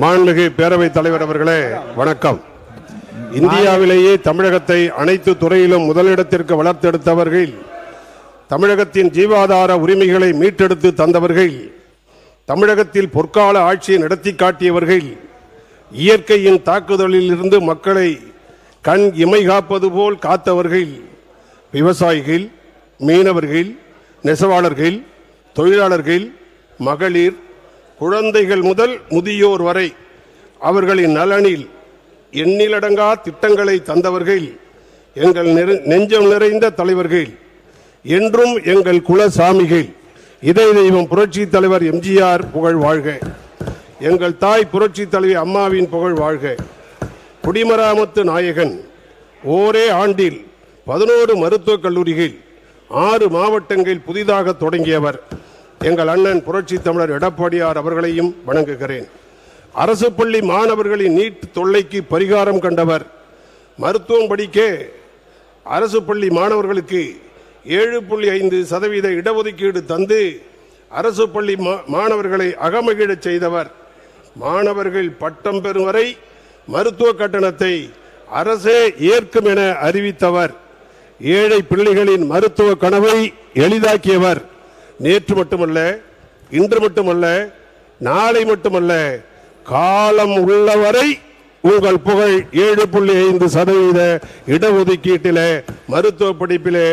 மாண்புமிகு பேரவைத் தலைவர் அவர்களே வணக்கம். இந்தியாவிலேயே தமிழகத்தை அனைத்து துறையிலும் முதலிடத்திற்கு வளர்த்தெடுத்தவர்கள், தமிழகத்தின் ஜீவாதார உரிமைகளை மீட்டெடுத்து தந்தவர்கள், தமிழகத்தில் பொற்கால ஆட்சியை நடத்தி காட்டியவர்கள், இயற்கையின் தாக்குதலில் இருந்து மக்களை கண் இமை காப்பது போல் காத்தவர்கள், விவசாயிகள், மீனவர்கள், நெசவாளர்கள், தொழிலாளர்கள், மகளிர், குழந்தைகள் முதல் முதியோர் வரை அவர்களின் நலனில் எண்ணிலடங்கா திட்டங்களை தந்தவர்கள் எங்கள் நெஞ்சம் நிறைந்த தலைவர்கள், என்றும் எங்கள் குலசாமிகள். இதய தெய்வம் புரட்சி தலைவர் எம்ஜிஆர் புகழ் வாழ்க. எங்கள் தாய் புரட்சி தலைவி அம்மாவின் புகழ் வாழ்க. குடிமராமத்து நாயகன். ஓரே ஆண்டில் 11 மருத்துவக் கல்லூரிகள், 6 மாவட்டங்கள் புதிதாக தொடங்கியவர் எங்கள் அண்ணன் புரட்சி தமிழர் எடப்பாடியார் அவர்களையும் வணங்குகிறேன். அரசு பள்ளி மாணவர்களின் நீட் தொல்லைக்கு பரிகாரம் கண்டவர். மருத்துவம் படிக்க அரசு பள்ளி மாணவர்களுக்கு 7.5% இடஒதுக்கீடு தந்து அரசு பள்ளி மாணவர்களை அகமகிழச் செய்தவர். மாணவர்கள் பட்டம் பெறும் வரை மருத்துவ கட்டணத்தை அரசே ஏற்கும் என அறிவித்தவர். ஏழை பிள்ளைகளின் மருத்துவ கனவை எளிதாக்கியவர். நேற்று மட்டுமல்ல, இன்று மட்டுமல்ல, நாளை மட்டுமல்ல, காலம் உள்ளவரை உங்கள் புகழ் 7.5% இடஒதுக்கீட்டிலே மருத்துவ படிப்பிலே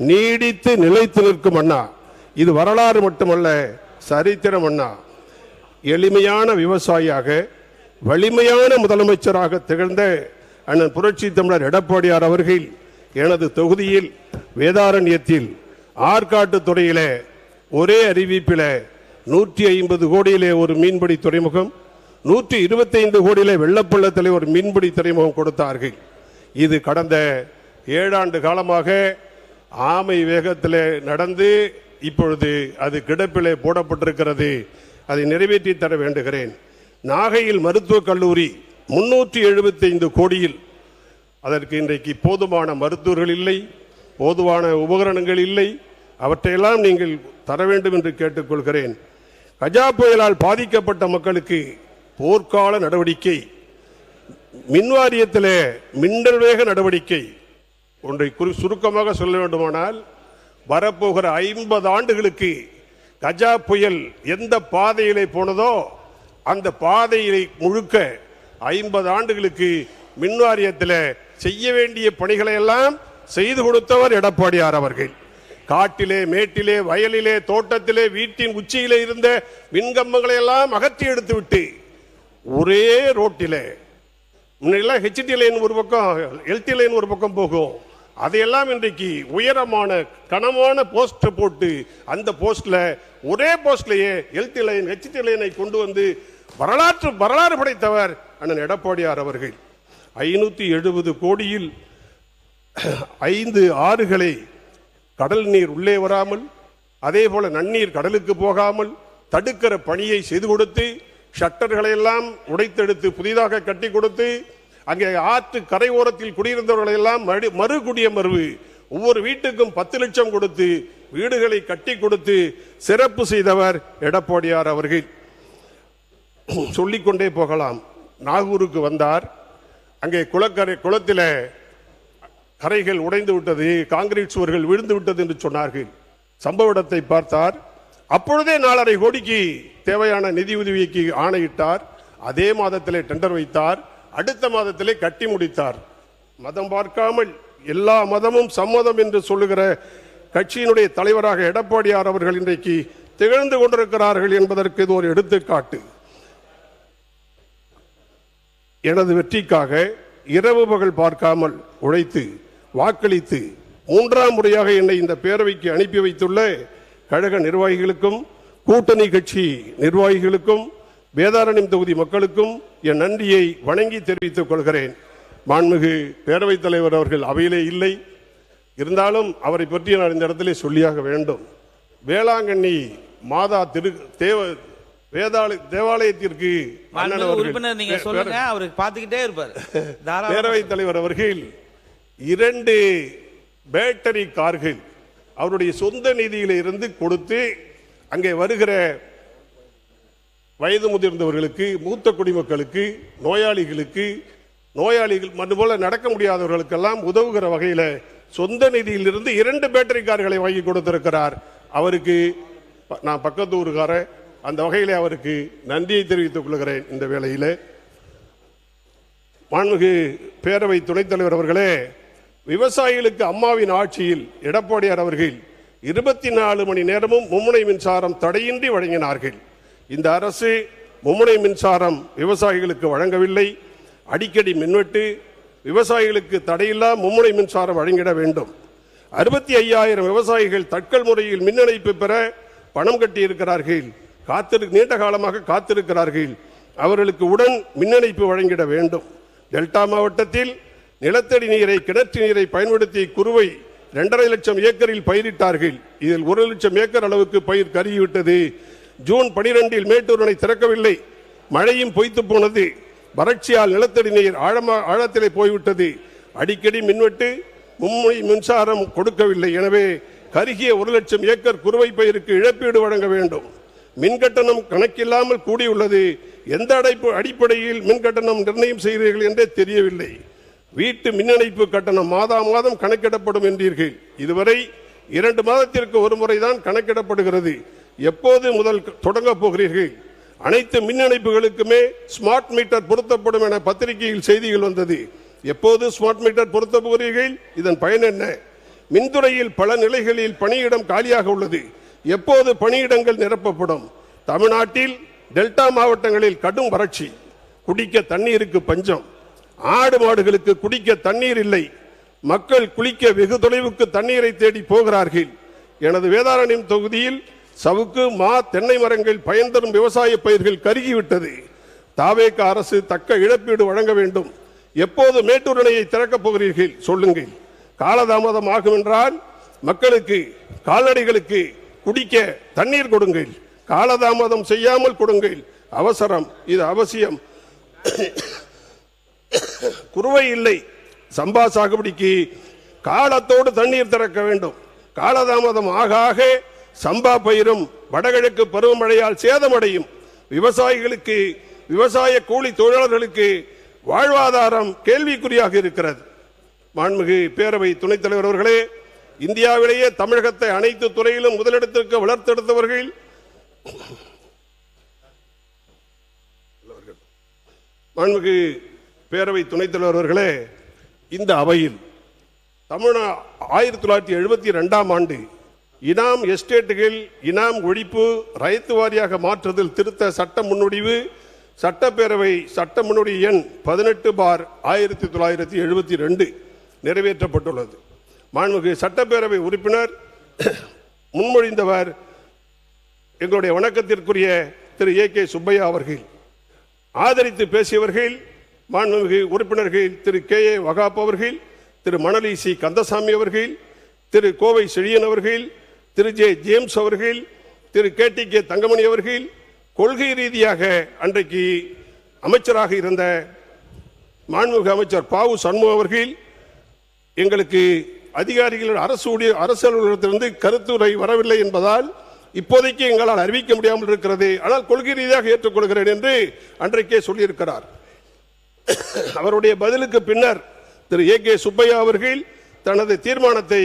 நீடித்து நிலைத்து நிற்கும் அண்ணா. இது வரலாறு மட்டுமல்ல, சரித்திரம் அண்ணா. எளிமையான விவசாயியாக, வலிமையான முதலமைச்சராக திகழ்ந்த அண்ணன் புரட்சி தமிழர் எடப்பாடியார் அவர்கள் எனது தொகுதியில் வேதாரண்யத்தில் ஆற்காட்டு துறையிலே ஒரே அறிவிப்பில் 150 கோடியிலே ஒரு மீன்பிடி துறைமுகம், 125 கோடியிலே வெள்ளப்பள்ளத்தில் ஒரு மீன்பிடி துறைமுகம் கொடுத்தார்கள். இது கடந்த 7 ஆண்டு காலமாக ஆமை வேகத்தில் நடந்து இப்பொழுது அது கிடப்பிலே போடப்பட்டிருக்கிறது. அதை நிறைவேற்றி தர வேண்டுகிறேன். நாகையில் மருத்துவக் கல்லூரி 375 கோடியில், அதற்கு இன்றைக்கு போதுமான மருத்துவர்கள் இல்லை, போதுமான உபகரணங்கள் இல்லை. அவற்றையெல்லாம் நீங்கள் தர வேண்டும் என்று கேட்டுக்கொள்கிறேன். கஜா புயலால் பாதிக்கப்பட்ட மக்களுக்கு போர்க்கால நடவடிக்கை, மின்வாரியத்தில் மின்னல் வேக நடவடிக்கை. ஒன்றை சுருக்கமாக சொல்ல வேண்டுமானால், வரப்போகிற 50 ஆண்டுகளுக்கு கஜா புயல் எந்த பாதையிலே போனதோ அந்த பாதையிலே முழுக்க 50 ஆண்டுகளுக்கு மின்வாரியத்தில் செய்ய வேண்டிய பணிகளை எல்லாம் செய்து கொடுத்தவர் எடப்பாடியார் அவர்கள். காட்டிலே, மேட்டிலே, வயலிலே, தோட்டத்திலே, வீட்டின் உச்சியிலே இருந்த மின்கம்பங்களை எல்லாம் அகற்றி எடுத்து விட்டு ஒரே ரோட்டிலே, முன்னெல்லாம் ஹெச்டி லைன் ஒரு பக்கம், எல்டி லைன் ஒரு பக்கம் போகும், அதையெல்லாம் இன்றைக்கு உயரமான கனமான போஸ்ட் போட்டு அந்த போஸ்ட்ல, ஒரே போஸ்ட்லயே எல்டி லைன், ஹெச்டி லைனை கொண்டு வந்து வரலாறு படைத்தவர் அண்ணன் எடப்பாடியார் அவர்கள். 570 கோடியில் 5 ஆறுகளை கடல் நீர் உள்ளே வராமல், அதே போல நன்னீர் கடலுக்கு போகாமல் தடுக்கிற பணியை செய்து கொடுத்து, ஷட்டர்களை எல்லாம் உடைத்தெடுத்து புதிதாக கட்டி கொடுத்து, அங்கே ஆற்று கரை ஓரத்தில் குடியிருந்தவர்களை எல்லாம் மறுகுடியமர்வு, ஒவ்வொரு வீட்டுக்கும் 10 லட்சம் கொடுத்து வீடுகளை கட்டி கொடுத்து சிறப்பு செய்தவர் எடப்பாடியார் அவர்கள். சொல்லிக்கொண்டே போகலாம். நாகூருக்கு வந்தார். அங்கே குளத்தில் கரைகள் உடைந்து விட்டது, காங்கிரீட் சுவர்கள் விழுந்து விட்டது என்று சொன்னார்கள். சம்பவ இடத்தை பார்த்தார். அப்பொழுதே 4.5 கோடிக்கு தேவையான நிதி உதவிக்கு ஆணையிட்டார். அதே மாதத்திலே டெண்டர் வைத்தார். அடுத்த மாதத்திலே கட்டி முடித்தார். மதம் பார்க்காமல் எல்லா மதமும் சம்மதம் என்று சொல்லுகிற கட்சியினுடைய தலைவராக எடப்பாடியார் அவர்கள் இன்றைக்கு திகழ்ந்து கொண்டிருக்கிறார்கள் என்பதற்கு இது ஒரு எடுத்துக்காட்டு. எனது வெற்றிக்காக இரவு பகல் பார்க்காமல் உழைத்து வாக்களித்து 3ஆம் முறையாக என்னை இந்த பேரவைக்கு அனுப்பி வைத்துள்ள கழக நிர்வாகிகளுக்கும், கூட்டணி கட்சி நிர்வாகிகளுக்கும், வேதாரண்யம் தொகுதி மக்களுக்கும் என் நன்றியை வணங்கி தெரிவித்துக் கொள்கிறேன். மாண்புமிகு பேரவைத் தலைவர் அவர்கள் அவையிலே இல்லை, இருந்தாலும் அவரை பற்றி நான் இந்த இடத்திலே சொல்லியாக வேண்டும். வேளாங்கண்ணி மாதா தேவாலயத்திற்கு பேரவைத் தலைவர் அவர்கள் 2 பேட்டரி கார்கள் அவருடைய சொந்த நிதியில இருந்து கொடுத்து அங்கே வருகிற வயது முதிர்ந்தவர்களுக்கு, மூத்த குடிமக்களுக்கு, நோயாளிகள் அதுபோல நடக்க முடியாதவர்களுக்கெல்லாம் உதவுகிற வகையில் சொந்த நிதியிலிருந்து 2 பேட்டரி கார்களை வாங்கி கொடுத்திருக்கிறார். அவருக்கு நான் பக்கத்து ஊருக்காரன், அந்த வகையில் அவருக்கு நன்றியை தெரிவித்துக் கொள்கிறேன். இந்த வேளையில் மாண்புமிகு பேரவை துணைத் தலைவர் அவர்களே, விவசாயிகளுக்கு அம்மாவின் ஆட்சியில் எடப்பாடியார் அவர்கள் 24 மணி நேரமும் மும்முனை மின்சாரம் தடையின்றி வழங்கினார்கள். இந்த அரசு மும்முனை மின்சாரம் விவசாயிகளுக்கு வழங்கவில்லை. அடிக்கடி மின்வெட்டு, விவசாயிகளுக்கு தடையில்லா மும்முனை மின்சாரம் வழங்கிட வேண்டும். 65,000 விவசாயிகள் தட்கல் முறையில் மின் இணைப்பு பெற பணம் கட்டியிருக்கிறார்கள். நீண்ட காலமாக காத்திருக்கிறார்கள். அவர்களுக்கு உடன் மின் இணைப்பு வழங்கிட வேண்டும். டெல்டா மாவட்டத்தில் நிலத்தடி நீரை, கிணற்று நீரை பயன்படுத்தி குறுவை 2.5 லட்சம் ஏக்கரில் பயிரிட்டார்கள். இதில் 1 லட்சம் ஏக்கர் அளவுக்கு பயிர் கருகிவிட்டது. ஜூன் 12 மேட்டூர் அணை திறக்கவில்லை. மழையும் பொய்த்து போனது. வறட்சியால் நிலத்தடி நீர் ஆழத்திலே போய்விட்டது. அடிக்கடி மின்வெட்டு, மும்முனை மின்சாரம் கொடுக்கவில்லை. எனவே கருகிய 1 லட்சம் ஏக்கர் குறுவை பயிருக்கு இழப்பீடு வழங்க வேண்டும். மின்கட்டணம் கணக்கில்லாமல் கூடியுள்ளது. எந்த அடிப்படையில் மின்கட்டணம் நிர்ணயம் செய்கிறீர்கள் என்றே தெரியவில்லை. வீட்டு மின் இணைப்பு கட்டணம் மாதம் கணக்கிடப்படும் என்றீர்கள். இதுவரை 2 மாதத்திற்கு ஒரு முறைதான் கணக்கிடப்படுகிறது. எப்போது முதல் தொடங்க போகிறீர்கள்? அனைத்து மின் இணைப்புகளுக்குமே ஸ்மார்ட் மீட்டர் பொருத்தப்படும் என பத்திரிகையில் செய்திகள் வந்தது. எப்போது ஸ்மார்ட் மீட்டர் பொருத்த போகிறீர்கள்? இதன் பயன் என்ன? மின்துறையில் பல நிலைகளில் பணியிடம் காலியாக உள்ளது. எப்போது பணியிடங்கள் நிரப்பப்படும்? தமிழ்நாட்டில் டெல்டா மாவட்டங்களில் கடும் வறட்சி, குடிக்க தண்ணீருக்கு பஞ்சம், ஆடு மாடுகளுக்கு குடிக்க தண்ணீர் இல்லை. மக்கள் குளிக்க வெகு தொலைவுக்கு தண்ணீரை தேடி போகிறார்கள். எனது வேதாரண்யம் தொகுதியில் சவுக்கு, மா, தென்னை மரங்கள் பயன் தரும் விவசாய பயிர்கள் கருகிவிட்டது. தாவேக அரசு தக்க இழப்பீடு வழங்க வேண்டும். எப்போது மேட்டூர் அணையை திறக்கப் போகிறீர்கள்? சொல்லுங்கள். காலதாமதம் ஆகும் என்றால் மக்களுக்கு, கால்நடைகளுக்கு குடிக்க தண்ணீர் கொடுங்கள். காலதாமதம் செய்யாமல் கொடுங்கள். அவசரம், இது அவசியம். குறுவை இல்லை, சம்பா சாகுபடிக்கு காலத்தோடு தண்ணீர் திறக்க வேண்டும். காலதாமதம் ஆக ஆக சம்பா பயிரும் வடகிழக்கு பருவமழையால் சேதமடையும். விவசாயிகளுக்கு, விவசாய கூலி தொழிலாளர்களுக்கு வாழ்வாதாரம் கேள்விக்குறியாக இருக்கிறது. மாண்புமிகு பேரவை துணைத் தலைவர் அவர்களே, இந்தியாவிலேயே தமிழகத்தை அனைத்து துறையிலும் முதலிடத்திற்கு வளர்த்தெடுத்தவர்கள் மாண்புமிகு பேரவை துணைத் தலைவர் அவர்களே, இந்த அவையில் 1972ஆம் ஆண்டு இனாம் எஸ்டேட்டுகள் இனாம் ஒழிப்பு ரைத்து வாரியாக மாற்றுதல் திருத்த சட்ட முன்வடிவு சட்டப்பேரவை சட்ட முன்வடிவு எண் 18/1972 நிறைவேற்றப்பட்டுள்ளது. மாண்புமிகு சட்டப்பேரவை உறுப்பினர் முன்மொழிந்தவர் எங்களுடைய வணக்கத்திற்குரிய திரு AK சுப்பையா அவர்கள். ஆதரித்து பேசியவர்கள் மாண்புமிகு உறுப்பினர்கள் திரு KA வகாப் அவர்கள், திரு மணலி C கந்தசாமி அவர்கள், திரு கோவை செழியன் அவர்கள், திரு J ஜேம்ஸ் அவர்கள், திரு KTK தங்கமணி அவர்கள், கொள்கை ரீதியாக அன்றைக்கு அமைச்சராக இருந்த மாண்புமிகு அமைச்சர் பாவு சண்முகம் அவர்கள், எங்களுக்கு அதிகாரிகள் அரசு அலுவலகத்திலிருந்து கருத்துரை வரவில்லை என்பதால் இப்போதைக்கு எங்களால் அறிவிக்க முடியாமல் இருக்கிறது, ஆனால் கொள்கை ரீதியாக ஏற்றுக்கொள்கிறேன் என்று அன்றைக்கே சொல்லியிருக்கிறார். அவருடைய பதிலுக்கு பின்னர் திரு AK சுப்பையா அவர்கள் தனது தீர்மானத்தை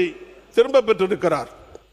திரும்ப பெற்றிருக்கிறார்.